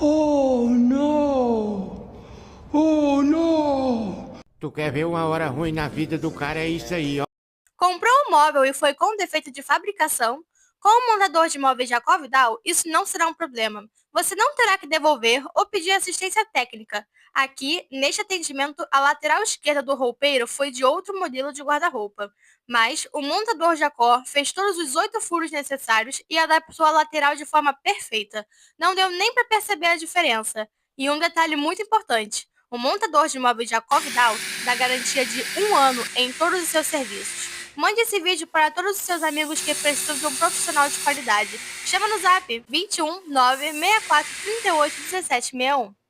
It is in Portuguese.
Oh, no! Oh, no! Tu quer ver uma hora ruim na vida do cara? É isso aí, ó. Comprou um móvel e foi com defeito de fabricação? Com o montador de móveis Jacob Vidal, isso não será um problema. Você não terá que devolver ou pedir assistência técnica. Aqui, neste atendimento, a lateral esquerda do roupeiro foi de outro modelo de guarda-roupa. Mas o montador Jacó fez todos os 8 furos necessários e adaptou a lateral de forma perfeita. Não deu nem para perceber a diferença. E um detalhe muito importante: o montador de móveis Jacó Vidal dá garantia de 1 ano em todos os seus serviços. Mande esse vídeo para todos os seus amigos que precisam de um profissional de qualidade. Chama no zap 21 964 38 1761.